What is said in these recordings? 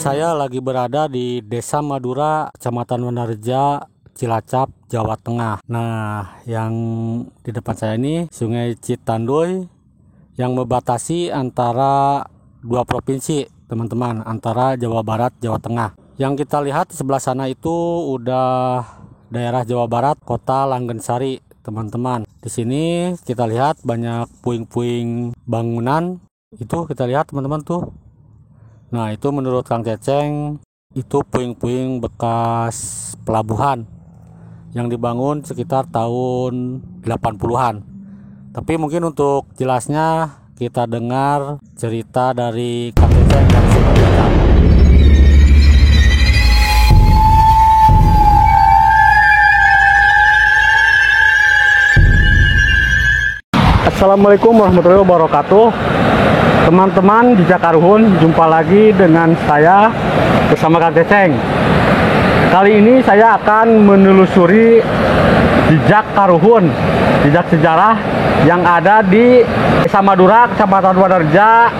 saya lagi berada di Desa Madura, Kecamatan Wanareja, Cilacap, Jawa Tengah. Nah, yang di depan saya ini Sungai Citanduy yang membatasi antara dua provinsi, teman-teman, antara Jawa Barat, Jawa Tengah. Yang kita lihat di sebelah sana itu udah daerah Jawa Barat, Kota Langgensari, teman-teman. Di sini kita lihat banyak puing-puing bangunan. Itu kita lihat, teman-teman, tuh. Nah, itu menurut Kang Ceceng itu puing-puing bekas pelabuhan yang dibangun sekitar tahun 80-an. Tapi mungkin untuk jelasnya kita dengar cerita dari Kang Ceceng dan Sumatera. Assalamualaikum warahmatullahi wabarakatuh. Teman-teman di Jakaruhun, jumpa lagi dengan saya bersama Kang Ceceng. Kali ini saya akan menelusuri jejak Karuhun, jejak sejarah yang ada di Desa Madura, Kecamatan Wanareja.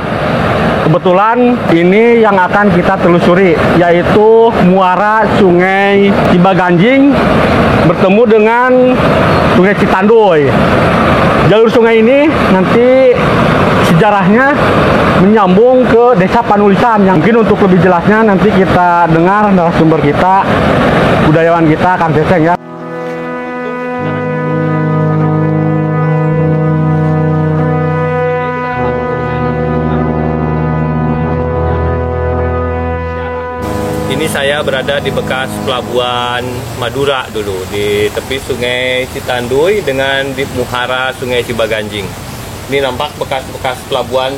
Kebetulan ini yang akan kita telusuri, yaitu muara Sungai Cibaganjing bertemu dengan Sungai Citanduy. Jalur sungai ini nanti sejarahnya menyambung ke Desa Panulisan. Yang mungkin untuk lebih jelasnya nanti kita dengar narasumber kita, budayawan kita, Kang Ceceng, ya. Ini saya berada di bekas pelabuhan Madura dulu, di tepi Sungai Citanduy dengan di muara Sungai Cibaganjing. Ini nampak bekas pelabuhan,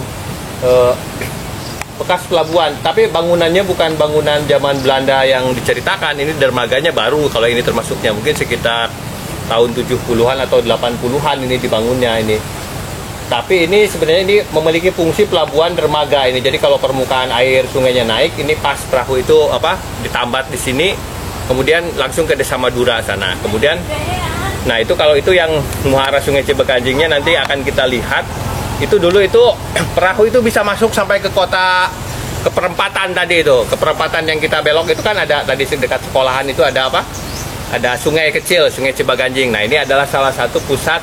tapi bangunannya bukan bangunan zaman Belanda yang diceritakan. Ini dermaganya baru, kalau ini termasuknya mungkin sekitar tahun 70-an atau 80-an ini dibangunnya ini. Tapi ini sebenarnya ini memiliki fungsi pelabuhan dermaga ini. Jadi kalau permukaan air sungainya naik, ini pas perahu itu ditambat di sini, kemudian langsung ke Desa Madura sana. Kemudian, nah itu kalau itu yang muara Sungai Cibaganjingnya nanti akan kita lihat. Itu dulu itu perahu itu bisa masuk sampai ke kota, ke perempatan tadi itu, ke perempatan yang kita belok itu kan ada tadi dekat sekolahan itu ada apa? Ada sungai kecil, Sungai Cibaganjing. Nah ini adalah salah satu pusat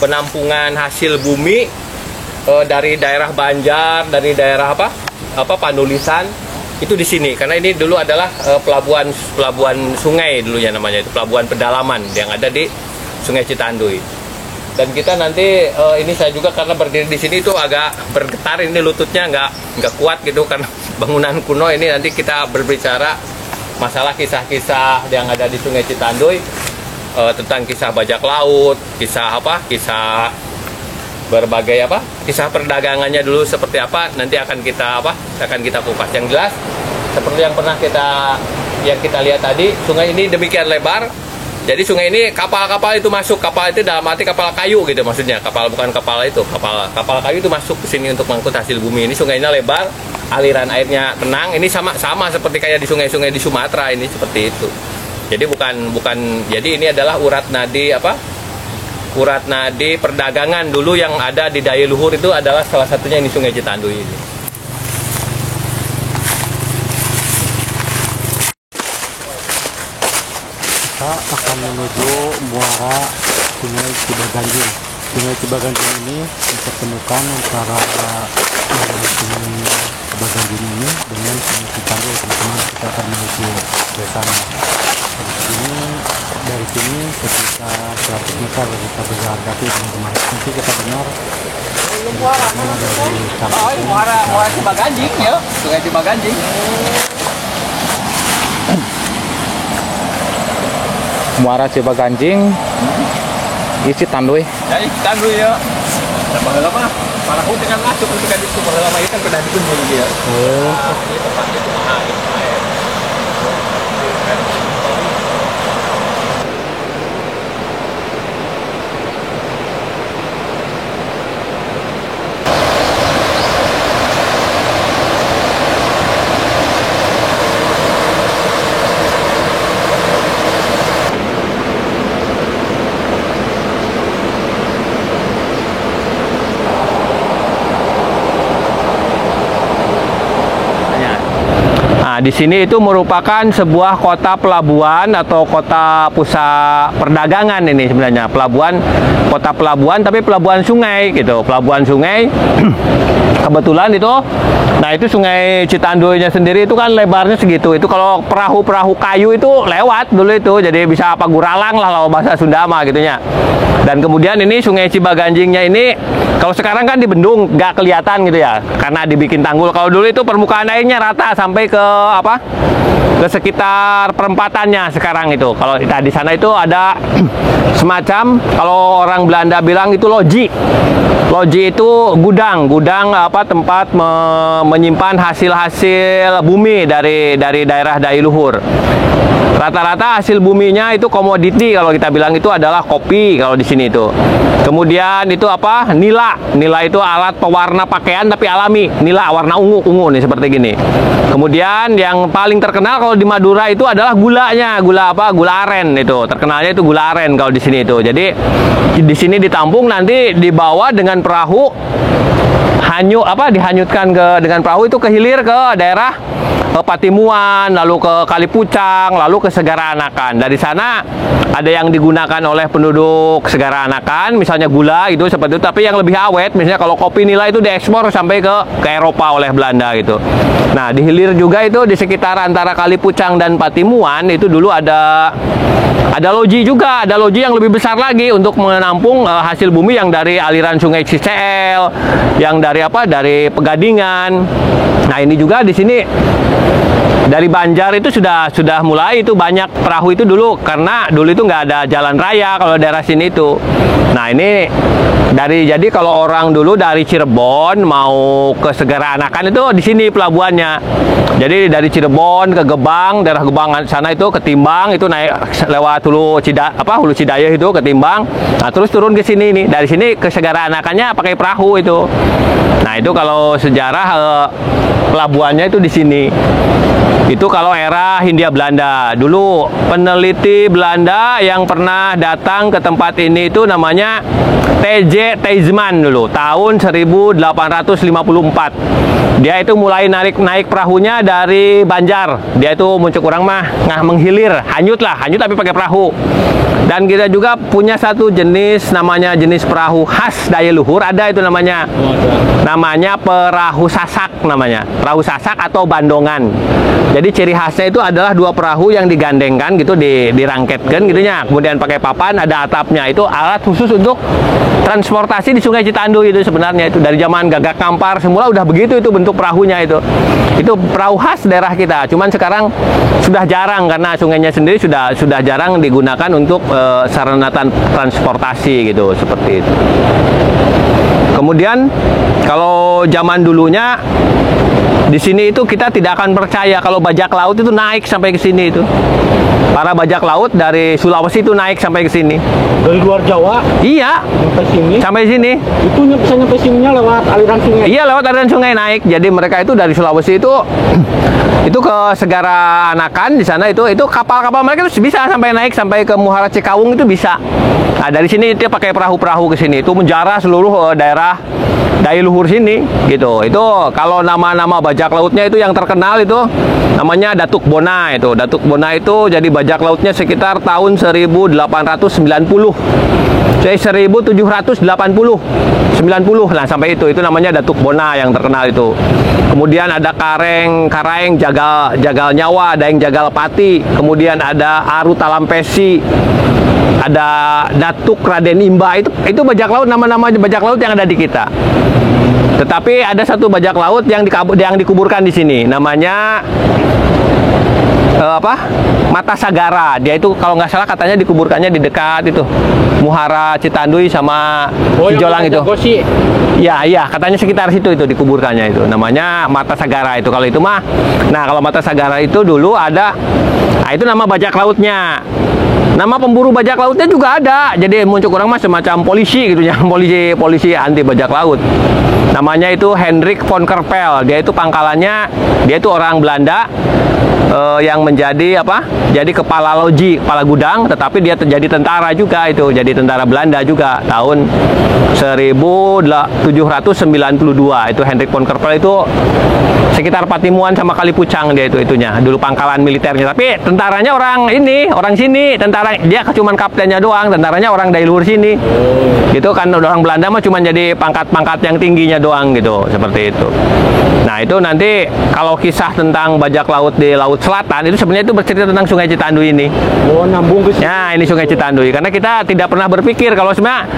penampungan hasil bumi dari daerah Banjar, dari daerah Panulisan itu di sini. Karena ini dulu adalah pelabuhan sungai dulunya namanya, itu pelabuhan pedalaman yang ada di Sungai Citanduy. Dan kita nanti ini saya juga karena berdiri di sini itu agak bergetar, ini lututnya nggak kuat gitu karena bangunan kuno ini. Nanti kita berbicara masalah kisah-kisah yang ada di Sungai Citanduy. Tentang kisah bajak laut, kisah berbagai kisah perdagangannya dulu seperti apa, nanti akan kita kupas. Yang jelas seperti yang pernah kita lihat tadi, sungai ini demikian lebar. Jadi sungai ini kapal-kapal itu masuk, kapal itu dalam arti kapal kayu gitu maksudnya, bukan kapal kayu itu masuk ke sini untuk mengangkut hasil bumi. Ini sungainya lebar, aliran airnya tenang. Ini sama seperti kayak di sungai-sungai di Sumatera ini seperti itu. Jadi jadi ini adalah urat nadi perdagangan dulu yang ada di daya luhur, itu adalah salah satunya ini Sungai Citanduy ini. Kita akan menuju muara Sungai Cibaganjing. Sungai Cibaganjing ini dipertemukan antara Sungai Cibaganjing ini dengan Sungai Citanduy, teman-teman. Kita akan menuju ke sana. Dari sini sekitar 100 meter kita berjalan kaki, teman-teman. Nanti kita dengar dari muara Cibaganjing ya, Sungai Cibaganjing. Muara Cibaganjing, isi Citanduy. Ya, Citanduy ya. Dan baheula para hut dengan masuk ketika di situ baheula mah kan pernah dikunjungi dia. Oh. Ini tempatnya itu mahal. Nah, di sini itu merupakan sebuah kota pelabuhan atau kota pusat perdagangan ini sebenarnya. Pelabuhan, kota pelabuhan tapi pelabuhan sungai gitu. Pelabuhan sungai kebetulan itu. Nah, itu Sungai Citanduy-nya sendiri itu kan lebarnya segitu. Itu kalau perahu-perahu kayu itu lewat dulu itu. Jadi bisa apa guralang lah kalau bahasa Sunda mah gitunya. Dan kemudian ini Sungai Cibaganjingnya ini kalau sekarang kan dibendung nggak kelihatan gitu ya karena dibikin tanggul. Kalau dulu itu permukaan airnya rata sampai ke apa? Ke sekitar perempatannya sekarang itu. Kalau di sana itu ada semacam kalau orang Belanda bilang itu loji. Loji itu gudang apa tempat menyimpan hasil-hasil bumi dari daerah dai luhur. Rata-rata hasil buminya itu komoditi, kalau kita bilang itu adalah kopi kalau di sini itu. Kemudian itu apa? Nila. Nila itu alat pewarna pakaian tapi alami. Nila warna ungu nih seperti gini. Kemudian yang paling terkenal kalau di Madura itu adalah gulanya. Gula apa? Gula aren itu. Terkenalnya itu gula aren kalau di sini itu. Jadi di sini ditampung nanti dibawa dengan perahu dihanyutkan dengan perahu itu ke hilir ke daerah Patimuan, lalu ke Kalipucang, lalu ke Segara Anakan. Dari sana ada yang digunakan oleh penduduk Segara Anakan, misalnya gula itu seperti itu, tapi yang lebih awet, misalnya kalau kopi nila itu diekspor sampai ke Eropa oleh Belanda gitu. Nah, di hilir juga itu di sekitar antara Kalipucang dan Patimuan itu dulu ada loji juga, ada loji yang lebih besar lagi untuk menampung hasil bumi yang dari aliran Sungai Ciseel, yang dari Pegadingan. Nah, ini juga di sini dari Banjar itu sudah mulai itu banyak perahu itu dulu karena dulu itu nggak ada jalan raya kalau daerah sini itu. Nah, ini jadi kalau orang dulu dari Cirebon mau ke Segara Anakan itu di sini pelabuhannya. Jadi dari Cirebon ke Gebang, daerah Gebang sana itu ke Timbang, itu naik lewat Hulu Cidayeh itu ke Timbang. Nah, terus turun ke sini nih. Dari sini ke Segara Anakannya pakai perahu itu. Nah, itu kalau sejarah pelabuhannya itu di sini. Itu kalau era Hindia Belanda. Dulu peneliti Belanda yang pernah datang ke tempat ini itu namanya T.J. Teisman dulu, tahun 1854. Dia itu mulai naik perahunya dari Banjar. Dia itu muncul kurang menghilir, hanyut tapi pakai perahu. Dan kita juga punya satu jenis namanya jenis perahu khas daya luhur, ada itu namanya. Namanya perahu sasak namanya. Perahu sasak atau bandongan. Jadi ciri khasnya itu adalah dua perahu yang digandengkan gitu, dirangketkan gitunya. Kemudian pakai papan, ada atapnya. Itu alat khusus untuk transportasi di Sungai Citanduy itu sebenarnya itu dari zaman Gagak Kampar semula udah begitu itu bentuk perahunya itu. Itu perahu khas daerah kita. Cuman sekarang sudah jarang karena sungainya sendiri sudah jarang digunakan untuk sarana transportasi gitu seperti itu. Kemudian kalau zaman dulunya di sini itu kita tidak akan percaya kalau bajak laut itu naik sampai ke sini itu. Para bajak laut dari Sulawesi itu naik sampai ke sini. Dari luar Jawa? Iya. Sampai sini? Sampai sini. Itu bisa nyampe sininya lewat aliran sungai? Iya, lewat aliran sungai naik. Jadi mereka itu dari Sulawesi itu ke Segara Anakan di sana itu kapal-kapal mereka itu bisa sampai naik sampai ke Muara Cikawung itu bisa. Nah, dari sini dia pakai perahu-perahu ke sini. Itu menjarah seluruh daerah daya luhur sini gitu. Itu kalau nama-nama bajak lautnya itu yang terkenal itu namanya Datuk Bona itu. Datuk Bona itu jadi bajak lautnya sekitar tahun 1890. Jadi 1780 90 lah sampai itu namanya Datuk Bona yang terkenal itu. Kemudian ada Karaeng jagal nyawa, ada yang jagal pati, kemudian ada Aru Talampesi, ada Datuk Raden Imba, itu bajak laut, nama-nama bajak laut yang ada di kita. Tetapi ada satu bajak laut yang dikuburkan di sini, namanya Mata Sagara. Dia itu kalau nggak salah katanya dikuburkannya di dekat itu Muhara Citanduy sama Cijolang itu. Iya, katanya sekitar situ itu dikuburkannya itu. Namanya Mata Sagara itu kalau itu mah. Nah, kalau Mata Sagara itu dulu ada, nah itu nama bajak lautnya. Nama pemburu bajak lautnya juga ada. Jadi muncul kurang mas semacam polisi gitu ya, polisi anti bajak laut. Namanya itu Hendrik von Kerpel. Dia itu pangkalannya, dia itu orang Belanda yang menjadi jadi kepala loji, kepala gudang, tetapi dia jadi tentara juga itu, jadi tentara Belanda juga tahun 1792 itu Hendrik von Kerpel itu sekitar Patimuan sama Kalipucang dia itunya. Dulu pangkalan militernya. Tapi tentaranya orang sini, tentara dia cuma kaptennya doang, tentaranya orang dari luar sini. Gitu kan orang Belanda mah cuma jadi pangkat-pangkat yang tingginya doang gitu, seperti itu. Nah, itu nanti kalau kisah tentang bajak laut di Laut Selatan itu sebenarnya itu bercerita tentang Sungai Citanduy ini. Oh, nambung ke sini. Ya, ini Sungai Citanduy. Karena kita tidak pernah berpikir kalau sebenarnya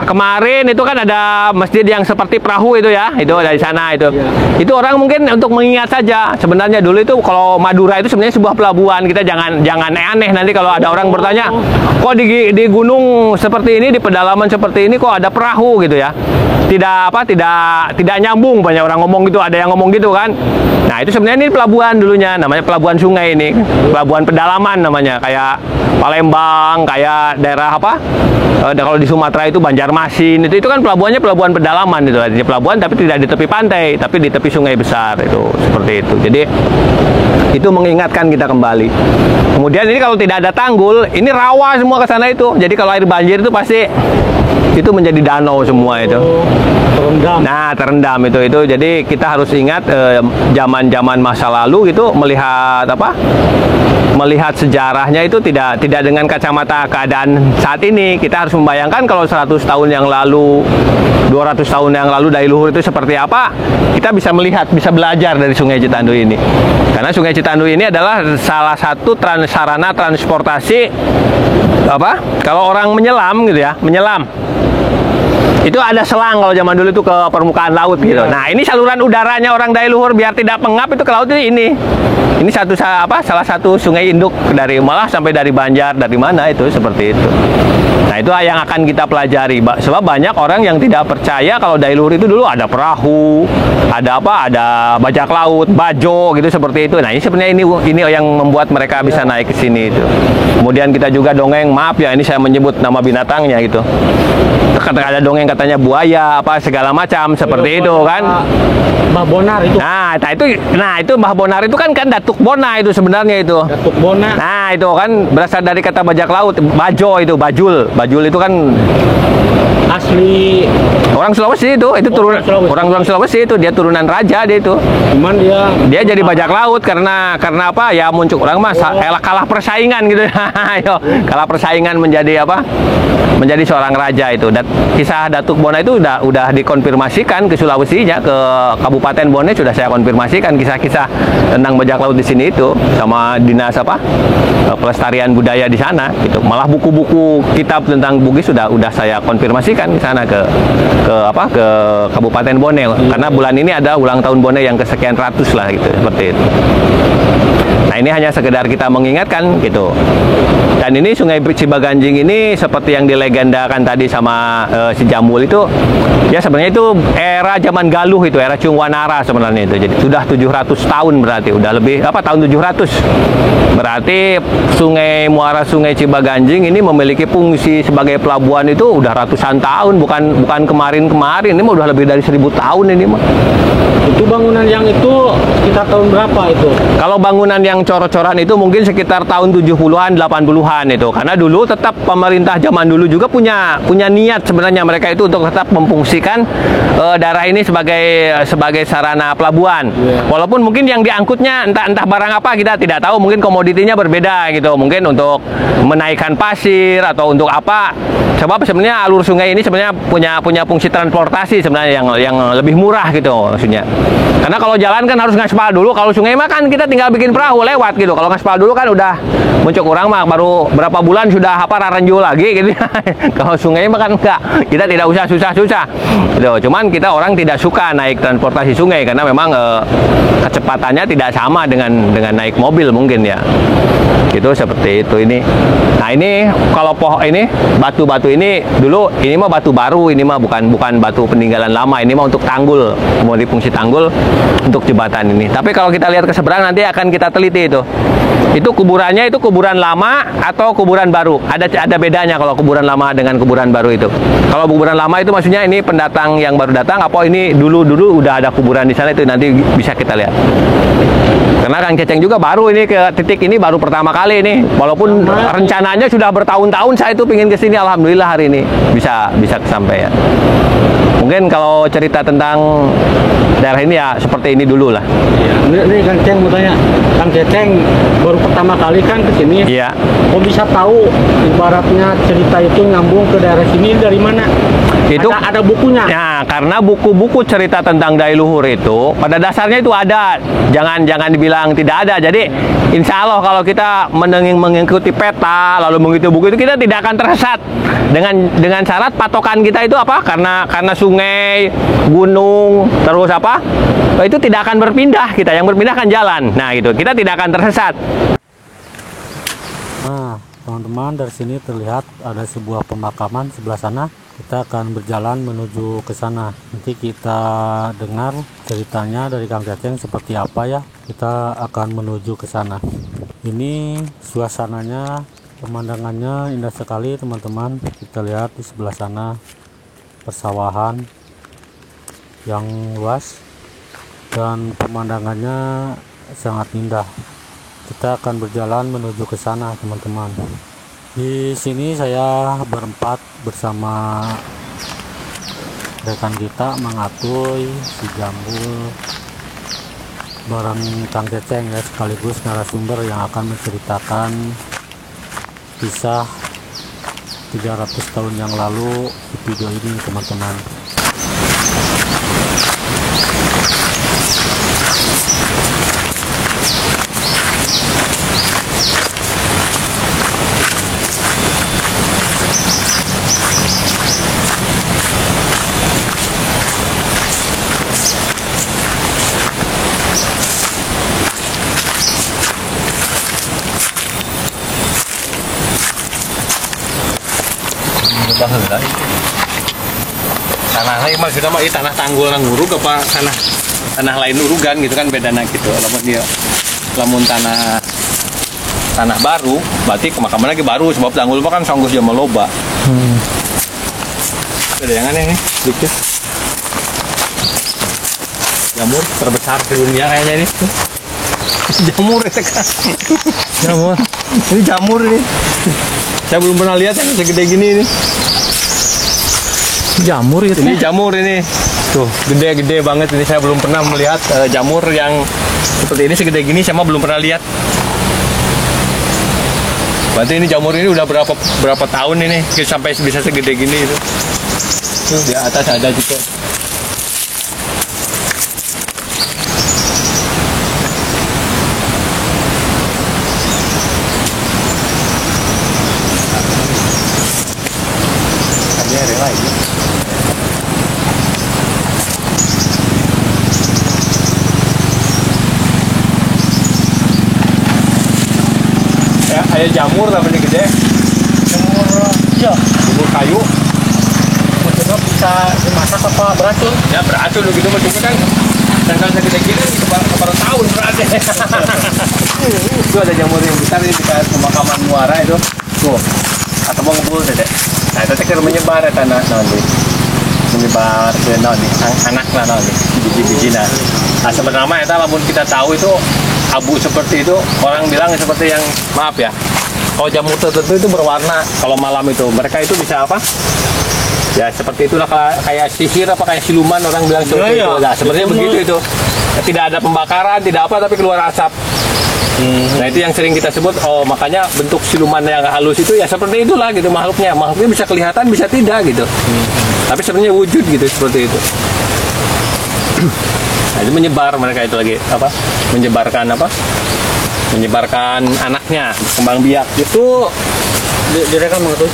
kemarin itu kan ada masjid yang seperti perahu itu ya, itu dari sana itu. Itu orang mungkin untuk mengingat saja. Sebenarnya dulu itu kalau Madura itu sebenarnya sebuah pelabuhan. Kita jangan aneh nanti kalau ada orang bertanya, kok di gunung seperti ini, di pedalaman seperti ini kok ada perahu gitu ya. Tidak nyambung, banyak orang ngomong gitu, ada yang ngomong gitu kan. Nah, itu sebenarnya ini pelabuhan dulunya, namanya pelabuhan sungai ini. Pelabuhan pedalaman namanya, kayak Palembang, kayak daerah apa? Kalau di Sumatera itu Banjarmasin, itu kan pelabuhannya pelabuhan pedalaman itu, artinya pelabuhan tapi tidak di tepi pantai, tapi di tepi sungai besar itu, seperti itu. Jadi itu mengingatkan kita kembali. Kemudian ini kalau tidak ada tanggul, ini rawa semua ke sana itu. Jadi kalau air banjir itu pasti itu menjadi danau semua itu. Terendam. Nah, terendam itu. Jadi kita harus ingat zaman-zaman masa lalu gitu, melihat melihat sejarahnya itu tidak dengan kacamata keadaan saat ini. Kita harus membayangkan kalau 100 tahun yang lalu, 200 tahun yang lalu dari luhur itu seperti apa. Kita bisa melihat, bisa belajar dari Sungai Citanduy ini. Karena Sungai Citanduy ini adalah salah satu sarana transportasi kalau orang menyelam gitu ya, menyelam. Itu ada selang kalau zaman dulu itu ke permukaan laut gitu. Nah, ini saluran udaranya orang dari luhur biar tidak pengap itu ke laut ini. Ini salah satu sungai induk dari malah sampai dari Banjar, dari mana itu seperti itu. Nah, itu yang akan kita pelajari. Sebab banyak orang yang tidak percaya kalau dari luhur itu dulu ada perahu, ada bajak laut, bajo gitu seperti itu. Nah, ini sebenarnya ini yang membuat mereka bisa naik ke sini itu. Kemudian kita juga dongeng, maaf ya ini saya menyebut nama binatangnya gitu. Ada dongeng katanya buaya segala macam seperti itu kan. Mbah Bonar itu. Nah, itu Mbah Bonar itu kan Datuk Bona itu sebenarnya itu. Datuk Bona. Nah, itu kan berasal dari kata bajak laut, bajo itu, bajul. Bajul itu kan asli orang Sulawesi itu turunan orang Sulawesi itu, dia turunan raja dia itu. Cuman dia jadi bajak laut karena apa? Ya muncul orang kalah persaingan gitu. Ayo, kalah persaingan menjadi menjadi seorang raja itu. Dan kisah Datuk Bona itu udah dikonfirmasikan ke Sulawesinya, ke Kabupaten Bone sudah saya konfirmasikan kisah-kisah tentang bajak laut di sini itu sama dinas pelestarian budaya di sana gitu. Malah buku-buku kitab tentang Bugis sudah saya konfirmasikan di sana ke Kabupaten Bone karena bulan ini ada ulang tahun Bone yang kesekian ratus lah gitu, seperti itu. Nah, ini hanya sekedar kita mengingatkan gitu. Dan ini Sungai Cibaganjing ini seperti yang dilegendakan tadi sama si Jamul itu, ya sebenarnya itu era zaman Galuh itu, era Cungwanara sebenarnya itu. Jadi sudah 700 tahun berarti, udah lebih tahun 700. Berarti muara Sungai Cibaganjing ini memiliki fungsi sebagai pelabuhan itu udah ratusan tahun, bukan kemarin-kemarin. Ini mah udah lebih dari 1000 tahun ini mah. Itu bangunan yang itu sekitar tahun berapa itu? Kalau bangunan yang cor-coran itu mungkin sekitar tahun 70-an, 80-an itu. Karena dulu tetap pemerintah zaman dulu juga punya niat sebenarnya mereka itu untuk tetap memfungsikan daerah ini sebagai sarana pelabuhan. Walaupun mungkin yang diangkutnya entah barang apa kita tidak tahu, mungkin komoditinya berbeda gitu. Mungkin untuk menaikkan pasir atau untuk apa. Sebab sebenarnya alur sungai ini sebenarnya punya fungsi transportasi sebenarnya yang lebih murah gitu maksudnya. Karena kalau jalan kan harus ngaspal dulu, kalau sungai mah kan kita tinggal bikin perahu lewat gitu. Kalau ngaspal dulu kan udah muncul orang mah baru berapa bulan sudah raranju lagi gitu. Kalau sungai mah kan enggak, kita tidak usah susah-susah gitu. Cuman kita orang tidak suka naik transportasi sungai karena memang kecepatannya tidak sama dengan naik mobil mungkin ya. Gitu seperti itu ini. Nah, ini kalau ini batu-batu ini dulu ini mah batu baru, ini mah bukan batu peninggalan lama, ini mah untuk tanggul, mau difungsi tanggul untuk jembatan ini. Tapi kalau kita lihat ke seberang nanti akan kita teliti itu. Itu kuburannya itu kuburan lama atau kuburan baru? Ada bedanya kalau kuburan lama dengan kuburan baru itu. Kalau kuburan lama itu maksudnya ini pendatang yang baru datang, apa ini dulu udah ada kuburan di sana, itu nanti bisa kita lihat. Karena Kang Ceceng juga baru ini ke titik ini baru pertama kali nih. Walaupun rencananya sudah bertahun-tahun saya itu pingin ke sini, alhamdulillah hari ini bisa kesampaian. Mungkin kalau cerita tentang daerah ini ya seperti ini dulu lah. Iya. Ini Kang Ceceng mau tanya, Kang Ceceng baru pertama kali kan ke sini. Iya. Kok bisa tahu ibaratnya cerita itu nyambung ke daerah sini dari mana? Itu ada bukunya. Ya, karena buku-buku cerita tentang Dai Luhur itu pada dasarnya itu ada. Jangan dibilang tidak ada. Jadi insya Allah kalau kita mengikuti peta lalu mengikuti buku itu kita tidak akan tersesat. Dengan syarat patokan kita itu apa? Karena sungai, gunung, terus apa? Itu tidak akan berpindah kita. Yang berpindah kan jalan. Nah, gitu. Kita tidak akan tersesat. Nah, teman-teman, dari sini terlihat ada sebuah pemakaman sebelah sana. Kita akan berjalan menuju ke sana. Nanti kita dengar ceritanya dari Kang Ceceng seperti apa ya. Kita akan menuju ke sana. Ini suasananya, pemandangannya indah sekali teman-teman. Kita lihat di sebelah sana persawahan yang luas dan pemandangannya sangat indah. Kita akan berjalan menuju ke sana teman-teman. Di sini saya berempat bersama rekan kita Mang Atuy, si Jambul, bareng Kang Ceceng ya, sekaligus narasumber yang akan menceritakan kisah 300 tahun yang lalu di video ini teman-teman. Tanah lain maksudnya mah tanah tanggul nang urug apa tanah lain urugan gitu kan bedana gitu. Lamun tanah baru berarti pemakaman lagi baru sebab tanggul mah kan sanggus jama loba. Ada yang aneh nih dikit. Jamur terbesar di dunia kayaknya ini. Jamur itu kan. Jamur. Ini jamur ini. Saya belum pernah lihat yang segede gini ini. Jamur gitu. Ini jamur ini. Tuh, gede-gede banget ini. Saya belum pernah melihat jamur yang seperti ini segede gini, saya mah belum pernah lihat. Berarti ini jamur ini udah berapa tahun ini sampai bisa segede gini itu. Tuh, di atas ada juga. Ada jamur tapi ini gede. Jamur kayu. Maksudnya bisa dimasak apa beracun? Ya beracun gitu maksudnya kan. Dan kalau segede gini kepada tahun berarti. Itu ada jamur yang besar ini dekat pemakaman muara itu. Tuh. Atau mau ngumpul deh. Nah itu kan menyebar ya tanah nanti. Menyebar ke nanti anak lah nanti biji-biji nah. Nah sebenarnya itu lamun kita tahu itu abu seperti itu, orang bilang seperti yang maaf ya, kalau jamur tertentu itu berwarna kalau malam itu mereka itu bisa apa ya seperti itulah kayak sihir apa kayak siluman orang bilang seperti itu. Nah sebenarnya begitu itu, tidak ada pembakaran tidak apa tapi keluar asap. Nah itu yang sering kita sebut, oh makanya bentuk siluman yang halus itu ya seperti itulah gitu makhluknya bisa kelihatan bisa tidak gitu. Tapi sebenarnya wujud gitu seperti itu. Nah, itu menyebar mereka itu lagi apa? Menyebarkan anaknya, kembang biak. Itu direkam tuh.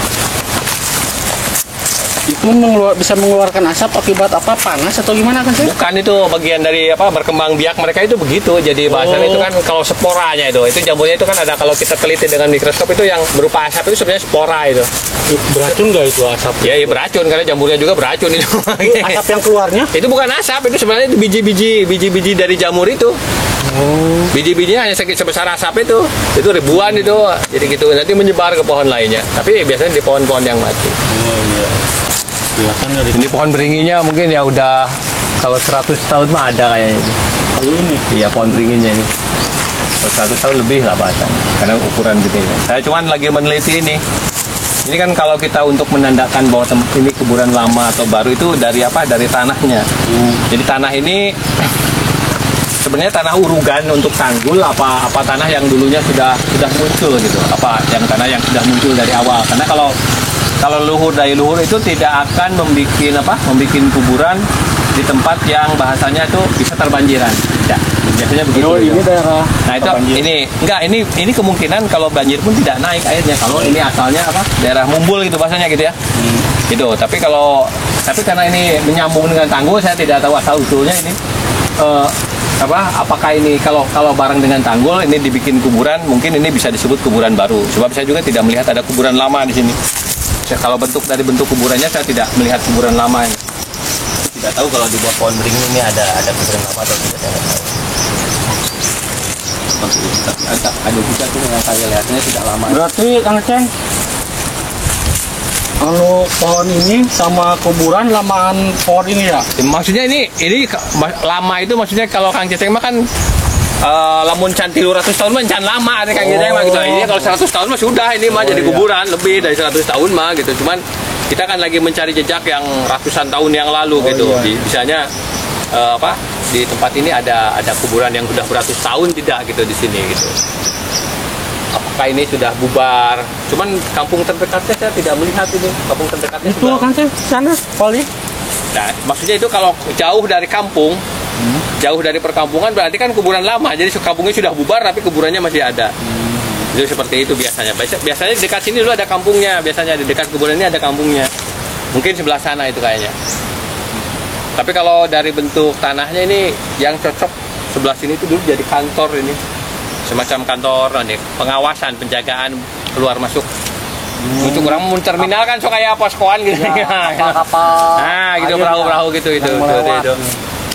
Itu bisa mengeluarkan asap akibat apa? Panas atau gimana kan sih? Bukan, itu bagian dari apa berkembang biak mereka itu begitu. Jadi bahasanya itu kan kalau sporanya itu jamurnya itu kan ada, kalau kita teliti dengan mikroskop itu yang berupa asap itu sebenarnya spora itu. Beracun nggak itu asap? Ya, ya beracun karena jamurnya juga beracun itu. Asap yang keluarnya? Itu bukan asap, itu sebenarnya itu biji-biji dari jamur itu. Biji-bijinya hanya sebesar asap itu ribuan itu. Jadi gitu nanti menyebar ke pohon lainnya. Tapi biasanya di pohon-pohon yang mati. Ini pohon beringinya mungkin ya udah kalau 100 tahun mah ada kayaknya. Kalau ini? Iya pohon beringinya ini. 100 tahun lebih lah bahasanya, karena ukuran gede. Saya cuman lagi meneliti ini. Ini kan kalau kita untuk menandakan bahwa ini kuburan lama atau baru itu dari apa? Dari tanahnya. Jadi tanah ini sebenarnya tanah urugan untuk tanggul apa tanah yang dulunya sudah muncul gitu. Apa yang tanah yang sudah muncul dari awal. Karena kalau luhur dari luhur itu tidak akan membuat kuburan di tempat yang bahasanya itu bisa terbanjiran. Tidak. Biasanya begitu. Oh, ini daerah. Nah, itu ini kemungkinan kalau banjir pun tidak naik airnya. Kalau ini asalnya apa? Daerah Mumbul gitu bahasanya gitu ya. Gitu. Tapi karena ini menyambung dengan tanggul, saya tidak tahu asal usulnya ini. Apakah ini kalau bareng dengan tanggul ini dibikin kuburan, mungkin ini bisa disebut kuburan baru. Sebab saya juga tidak melihat ada kuburan lama di sini. Kalau dari bentuk kuburannya saya tidak melihat kuburan lama ini. Tidak tahu kalau di bawah pohon beringin ini ada kuburan lama atau tidak, saya nggak tahu. Ada juga tuh yang saya lihatnya tidak lama. Berarti Kang Ceng, pohon ini sama kuburan lamaan pohon ini ya? Maksudnya ini lama itu maksudnya kalau Kang Ceceng mah kan lamun can 300 tahun mah can lama ada Kang Ceceng mah gitu. Ini kalau 100 tahun mah sudah ini mah jadi kuburan lebih dari 100 tahun mah gitu. Cuman kita kan lagi mencari jejak yang ratusan tahun yang lalu gitu. Misalnya di tempat ini ada kuburan yang sudah beratus tahun tidak gitu di sini gitu. Apakah ini sudah bubar? Cuman kampung terdekatnya saya tidak melihat ini. Kampung terdekatnya Itu Kang Ceng, sana Poli. Nah, maksudnya itu kalau jauh dari kampung, jauh dari perkampungan berarti kan kuburan lama. Jadi kampungnya sudah bubar tapi kuburannya masih ada. Jadi seperti itu biasanya. Biasanya di dekat sini dulu ada kampungnya. Biasanya di dekat kuburan ini ada kampungnya. Mungkin sebelah sana itu kayaknya. Tapi kalau dari bentuk tanahnya ini yang cocok sebelah sini itu dulu jadi kantor ini. Semacam kantor pengawasan, penjagaan keluar masuk. Untuk orang terminal kan so kayak poskoan gitu. Ya, kapal-kapal. Nah, gitu perahu-perahu gitu itu.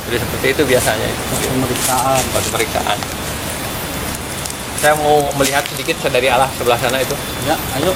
Jadi seperti itu biasanya. Pemeriksaan. Pemeriksaan. Saya mau melihat sedikit dari arah sebelah sana itu. Ya, ayo.